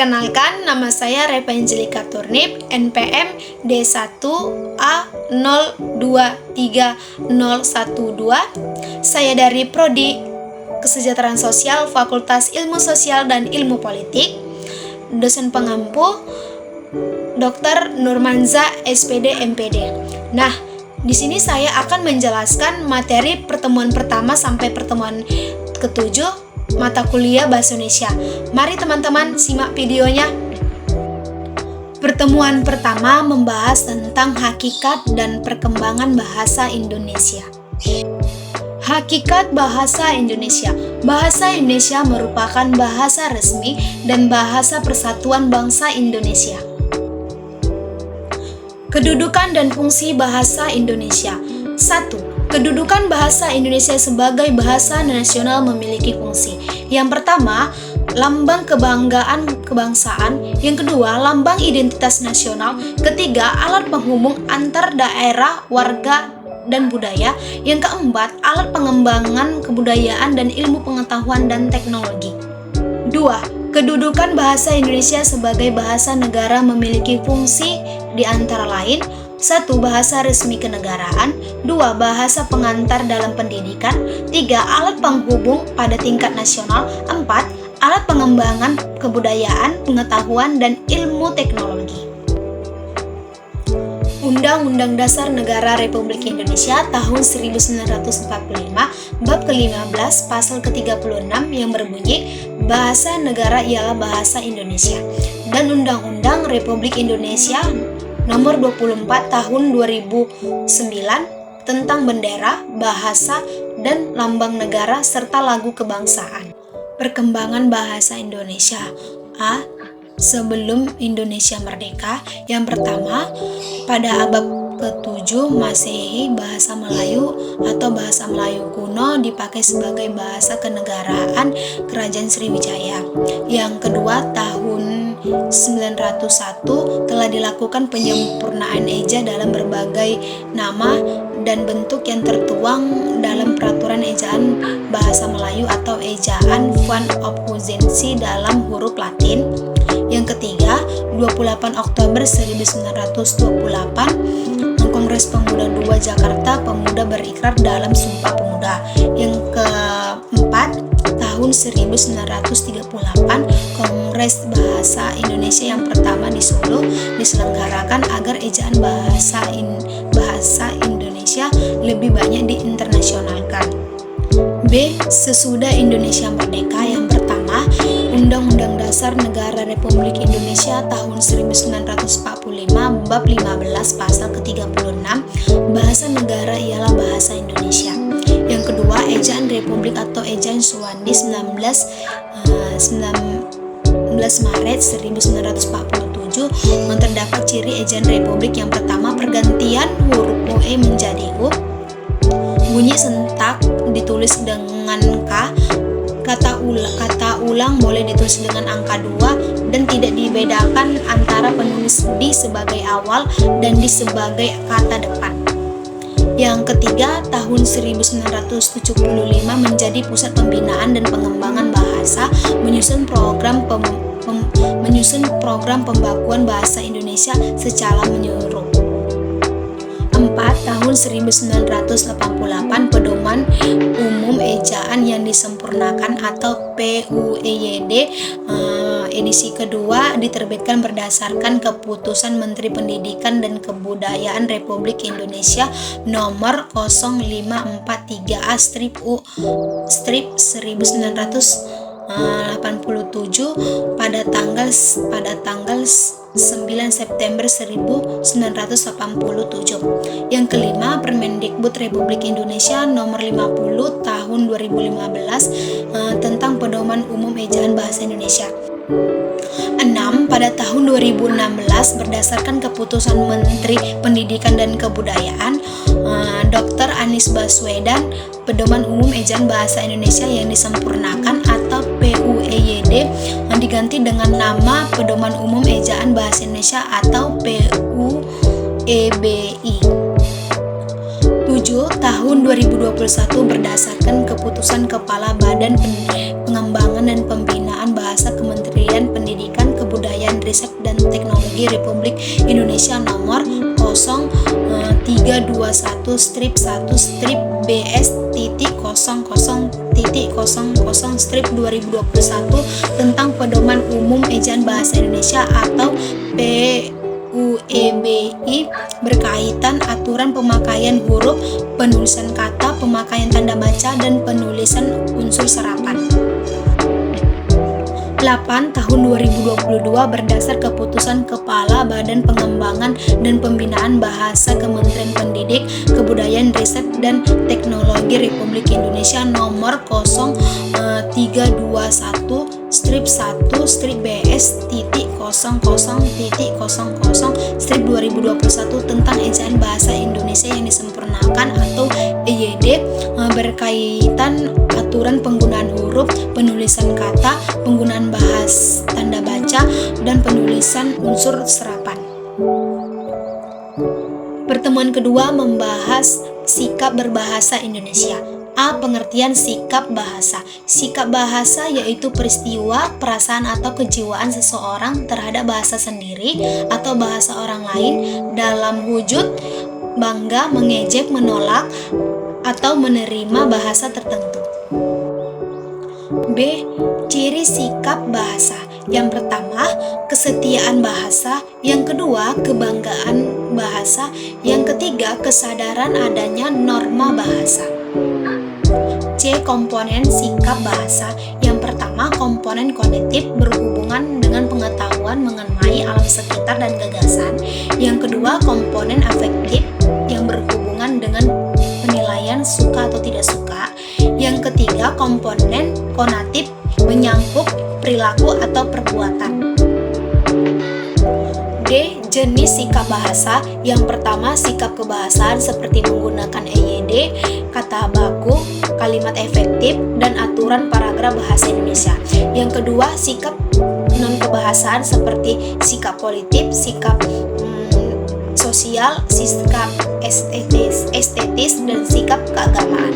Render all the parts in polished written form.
Perkenalkan, nama saya Repa Angelika Turnip, NPM D1A023012. Saya dari Prodi Kesejahteraan Sosial, Fakultas Ilmu Sosial dan Ilmu Politik. Dosen pengampu Dr. Nurmanza, SPD, MPD. Nah, di sini saya akan menjelaskan materi pertemuan pertama sampai pertemuan ketujuh mata kuliah Bahasa Indonesia. Mari teman-teman simak videonya. Pertemuan pertama membahas tentang hakikat dan perkembangan bahasa Indonesia. Hakikat bahasa Indonesia. Bahasa Indonesia merupakan bahasa resmi dan bahasa persatuan bangsa Indonesia. Kedudukan dan fungsi bahasa Indonesia. 1. Kedudukan bahasa Indonesia sebagai bahasa nasional memiliki fungsi. Yang pertama, lambang kebanggaan kebangsaan. Yang kedua, lambang identitas nasional. Ketiga, alat penghubung antar daerah, warga, dan budaya. Yang keempat, alat pengembangan kebudayaan dan ilmu pengetahuan dan teknologi. 2. Kedudukan bahasa Indonesia sebagai bahasa negara memiliki fungsi di antara lain: 1. Bahasa resmi kenegaraan. 2. Bahasa pengantar dalam pendidikan. 3. Alat penghubung pada tingkat nasional. 4. Alat pengembangan kebudayaan, pengetahuan, dan ilmu teknologi. Undang-Undang Dasar Negara Republik Indonesia tahun 1945, bab ke-15, pasal ke-36 yang berbunyi, bahasa negara ialah bahasa Indonesia. Dan Undang-Undang Republik Indonesia Nomor 24 tahun 2009 tentang bendera, bahasa, dan lambang negara serta lagu kebangsaan. Perkembangan bahasa Indonesia. A. Sebelum Indonesia merdeka. Yang pertama, pada abad ke-7 Masehi, bahasa Melayu atau bahasa Melayu kuno dipakai sebagai bahasa kenegaraan Kerajaan Sriwijaya. Yang kedua, tahun 901 telah dilakukan penyempurnaan eja dalam berbagai nama dan bentuk yang tertuang dalam peraturan ejaan bahasa Melayu atau ejaan Van Ophuijsen dalam huruf Latin. Yang ketiga, 28 Oktober 1928, Kongres Pemuda II Jakarta, pemuda berikrar dalam Sumpah Pemuda. Yang keempat, tahun 1938, Kongres Bahasa Indonesia yang pertama di Solo diselenggarakan agar ejaan bahasa Indonesia lebih banyak diinternasionalkan. B. Sesudah Indonesia merdeka. Yang pertama, Undang-Undang Dasar Negara Republik Indonesia tahun 1945, bab 15, pasal ke-36, bahasa negara ialah bahasa Indonesia. Yang kedua, ejaan Republik atau ejaan Suwandi 19 Maret 1947 terdapat ciri ejaan Republik. Yang pertama, pergantian huruf OE menjadi U, bunyi sentak ditulis dengan K, kata ulang boleh ditulis dengan angka 2 dan tidak dibedakan antara penulis di sebagai awal dan di sebagai kata depan. Yang ketiga, tahun 1975 menjadi pusat pembinaan dan pengembangan bahasa, menyusun program pembakuan bahasa Indonesia secara menyeluruh. 4. Tahun 1988, Pedoman Umum Ejaan yang disempurnakan atau PUEYD edisi kedua diterbitkan berdasarkan keputusan Menteri Pendidikan dan Kebudayaan Republik Indonesia nomor 0543A/1987 pada tanggal 9 September 1987. Yang kelima, Permendikbud Republik Indonesia nomor 50 tahun 2015 tentang Pedoman Umum Ejaan Bahasa Indonesia. 6. Pada tahun 2016 berdasarkan keputusan Menteri Pendidikan dan Kebudayaan Dr. Anies Baswedan, Pedoman Umum Ejaan Bahasa Indonesia yang disempurnakan atau PUEYD diganti dengan nama Pedoman Umum Ejaan Bahasa Indonesia atau PUEBI. 7. Tahun 2021 berdasarkan keputusan Kepala Badan Pengembangan dan Pembinaan Bahasa Kementerian Pendidikan, Kebudayaan Kebudayaan Riset dan Teknologi Republik Indonesia nomor 0321-BS.00.00/2021 tentang Pedoman Umum Ejaan Bahasa Indonesia atau PUEBI berkaitan aturan pemakaian huruf, penulisan kata, pemakaian tanda baca, dan penulisan unsur serapan. 8 tahun 2022 berdasar keputusan Kepala Badan Pengembangan dan Pembinaan Bahasa Kementerian Pendidik, Kebudayaan Riset dan Teknologi Republik Indonesia nomor 0321-BS.00.00/2021 tentang Ejaan Bahasa Indonesia yang disempurnakan atau EYD berkaitan aturan penggunaan huruf, penulisan kata, penggunaan bahasa tanda baca, dan penulisan unsur serapan. Pertemuan kedua membahas sikap berbahasa Indonesia. A. Pengertian sikap bahasa. Sikap bahasa yaitu peristiwa, perasaan atau kejiwaan seseorang terhadap bahasa sendiri atau bahasa orang lain dalam wujud bangga, mengejek, menolak, atau menerima bahasa tertentu. B. Ciri sikap bahasa. Yang pertama, kesetiaan bahasa. Yang kedua, kebanggaan bahasa. Yang ketiga, kesadaran adanya norma bahasa. C. Komponen sikap bahasa. Yang pertama, komponen kognitif berhubungan dengan pengetahuan mengenai alam sekitar dan gagasan. Yang kedua, komponen afektif yang berhubungan dengan penilaian suka atau tidak suka. Yang ketiga, komponen konatif menyangkut perilaku atau perbuatan. D. Jenis sikap bahasa. Yang pertama, sikap kebahasaan seperti menggunakan EYD, kata baku, kalimat efektif, dan aturan paragraf bahasa Indonesia. Yang kedua, sikap non-kebahasaan seperti sikap politik, sikap sosial, sikap estetis, dan sikap keagamaan.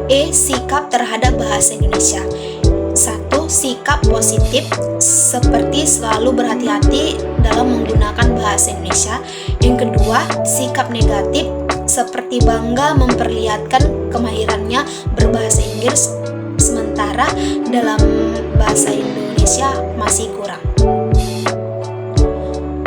E. Sikap terhadap bahasa Indonesia. 1. Sikap positif seperti selalu berhati-hati dalam menggunakan bahasa Indonesia. Yang kedua, sikap negatif seperti bangga memperlihatkan kemahirannya berbahasa Inggris sementara dalam bahasa Indonesia masih kurang.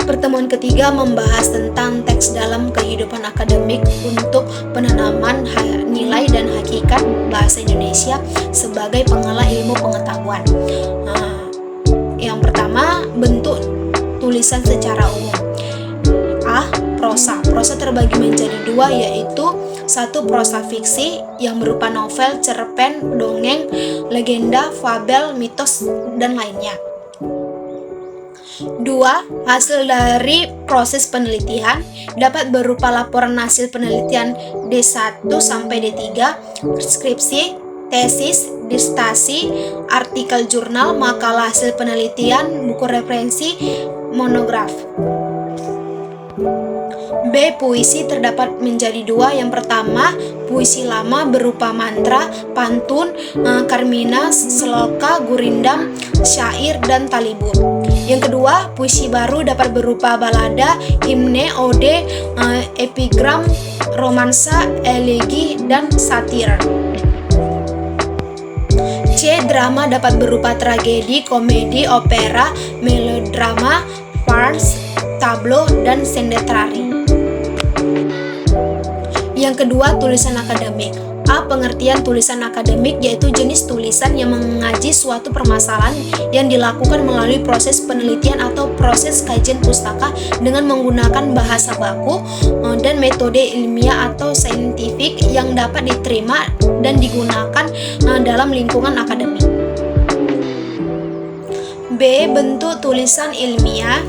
Pertemuan ketiga membahas tentang teks dalam kehidupan akademik untuk penanaman nilai dan hakikat bahasa Indonesia sebagai pengala ilmu pengetahuan. Yang pertama, bentuk tulisan secara umum. A. Prosa. Prosa terbagi menjadi dua, yaitu 1. Prosa fiksi yang berupa novel, cerpen, dongeng, legenda, fabel, mitos, dan lainnya. 2. Hasil dari proses penelitian dapat berupa laporan hasil penelitian D1 sampai D3, skripsi, tesis, disertasi, artikel jurnal, makalah hasil penelitian, buku referensi, monograf. B. Puisi terdapat menjadi dua. Yang pertama, puisi lama berupa mantra, pantun, karmina, seloka, gurindam, syair, dan talibur. Yang kedua, puisi baru dapat berupa balada, himne, ode, epigram, romansa, elegi, dan satir. C. Drama dapat berupa tragedi, komedi, opera, melodrama, farce, tablo, dan sendetrari. Yang kedua, tulisan akademik. A. Pengertian tulisan akademik yaitu jenis tulisan yang mengaji suatu permasalahan yang dilakukan melalui proses penelitian atau proses kajian pustaka dengan menggunakan bahasa baku dan metode ilmiah atau saintifik yang dapat diterima dan digunakan dalam lingkungan akademik. B. Bentuk tulisan ilmiah.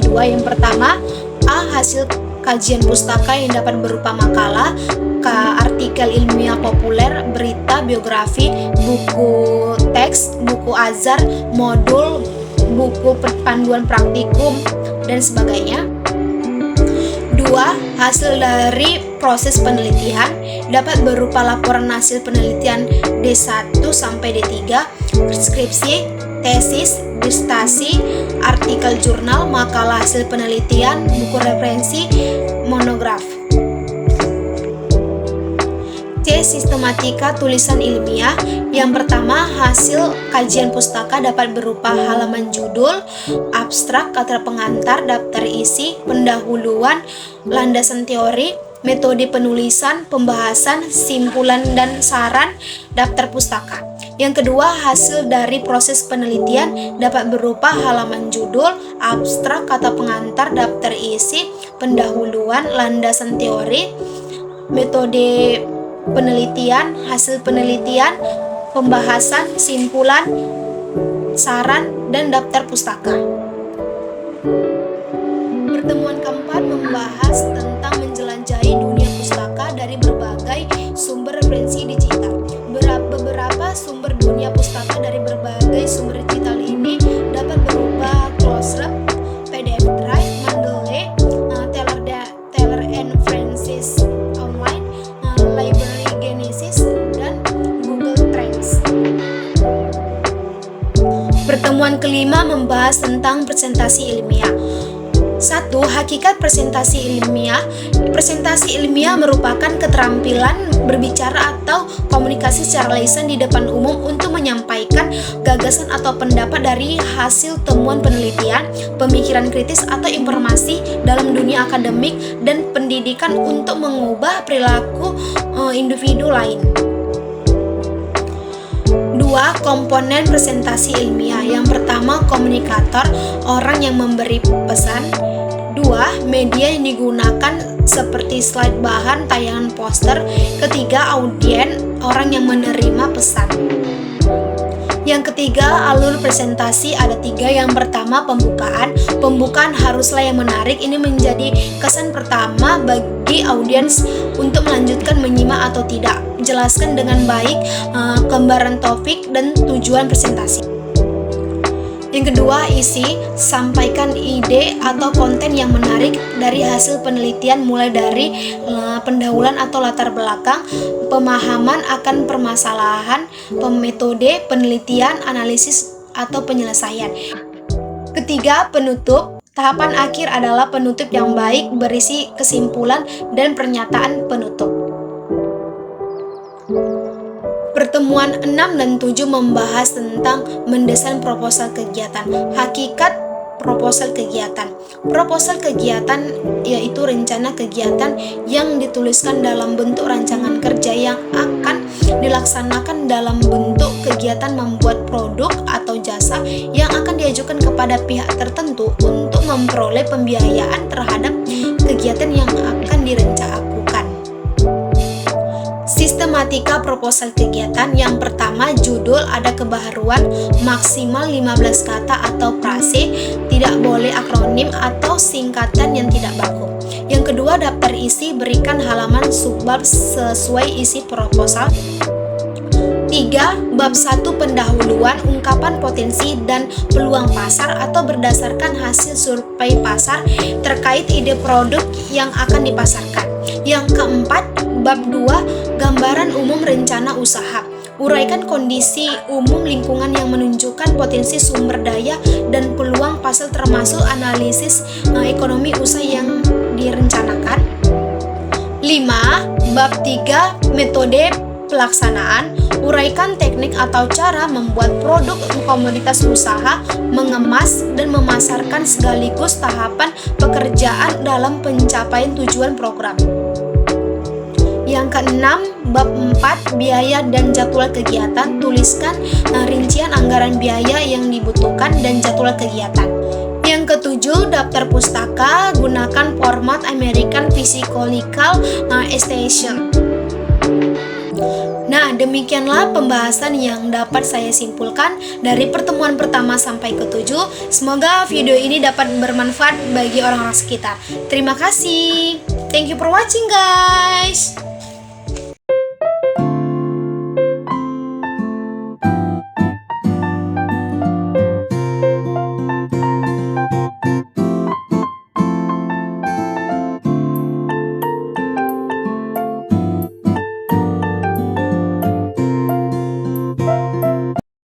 Yang pertama, A. Hasil kajian pustaka yang dapat berupa makalah, artikel ilmiah populer, berita, biografi, buku teks, buku azar, modul, buku panduan praktikum, dan sebagainya. 2. Hasil dari proses penelitian dapat berupa laporan hasil penelitian D1 sampai D3, skripsi, tesis, disertasi, artikel jurnal, makalah hasil penelitian, buku referensi, monograf. C. Sistematika tulisan ilmiah. Yang pertama, hasil kajian pustaka dapat berupa halaman judul, abstrak, kata pengantar, daftar isi, pendahuluan, landasan teori, metode penulisan, pembahasan, simpulan dan saran, daftar pustaka. Yang kedua, hasil dari proses penelitian dapat berupa halaman judul, abstrak, kata pengantar, daftar isi, pendahuluan, landasan teori, metode penelitian, hasil penelitian, pembahasan, simpulan, saran, dan daftar pustaka. Pertemuan keempat membahas tentang menjelajahi dunia pustaka dari berbagai sumber referensi digital. Beberapa sumber dunia pustaka dari berbagai sumber digital ini dapat berupa Closed, PDF Drive, Mendeley, Taylor and Francis Online, Library Genesis, dan Google Trends. Pertemuan kelima membahas tentang presentasi ilmiah. 1. Hakikat presentasi ilmiah. Presentasi ilmiah merupakan keterampilan berbicara atau komunikasi secara lisan di depan umum untuk menyampaikan gagasan atau pendapat dari hasil temuan penelitian, pemikiran kritis atau informasi dalam dunia akademik dan pendidikan untuk mengubah perilaku individu lain. 2. Komponen presentasi ilmiah. Yang pertama, komunikator, orang yang memberi pesan. 2. Media yang digunakan seperti slide, bahan, tayangan, poster. Ketiga, audien, orang yang menerima pesan. Yang ketiga, alur presentasi ada 3. Yang pertama, pembukaan. Pembukaan haruslah yang menarik. Ini menjadi kesan pertama bagi audiens untuk melanjutkan menyimak atau tidak. Jelaskan dengan baik gambaran topik dan tujuan presentasi. Yang kedua, isi. Sampaikan ide atau konten yang menarik dari hasil penelitian, mulai dari pendahuluan atau latar belakang, pemahaman akan permasalahan, metode penelitian, analisis atau penyelesaian. Ketiga, penutup. Tahapan akhir adalah penutup yang baik berisi kesimpulan dan pernyataan penutup. Pertemuan 6 dan 7 membahas tentang mendesain proposal kegiatan. Hakikat proposal kegiatan. Proposal kegiatan yaitu rencana kegiatan yang dituliskan dalam bentuk rancangan kerja yang akan dilaksanakan dalam bentuk kegiatan membuat produk atau jasa yang akan diajukan kepada pihak tertentu untuk memperoleh pembiayaan terhadap kegiatan yang akan direncanakan. Sistematika proposal kegiatan. Yang pertama, judul, ada kebaharuan, maksimal 15 kata atau frase, tidak boleh akronim atau singkatan yang tidak baku. Yang kedua, daftar isi, berikan halaman subbab sesuai isi proposal. 3. Bab 1 pendahuluan, ungkapan potensi dan peluang pasar atau berdasarkan hasil survei pasar terkait ide produk yang akan dipasarkan. Yang keempat, bab 2 gambaran umum rencana usaha. Uraikan kondisi umum lingkungan yang menunjukkan potensi sumber daya dan peluang pasar termasuk analisis ekonomi usaha yang direncanakan. 5. Bab 3 metode pelaksanaan. Uraikan teknik atau cara membuat produk komoditas usaha, mengemas dan memasarkan sekaligus tahapan pekerjaan dalam pencapaian tujuan program. Yang keenam, bab 4 biaya dan jadwal kegiatan. Tuliskan rincian anggaran biaya yang dibutuhkan dan jadwal kegiatan. Yang ketujuh, daftar pustaka. Gunakan format American Physical Station. Nah, demikianlah pembahasan yang dapat saya simpulkan dari pertemuan pertama sampai ke-7. Semoga video ini dapat bermanfaat bagi orang-orang sekitar. Terima kasih. Thank you for watching, guys.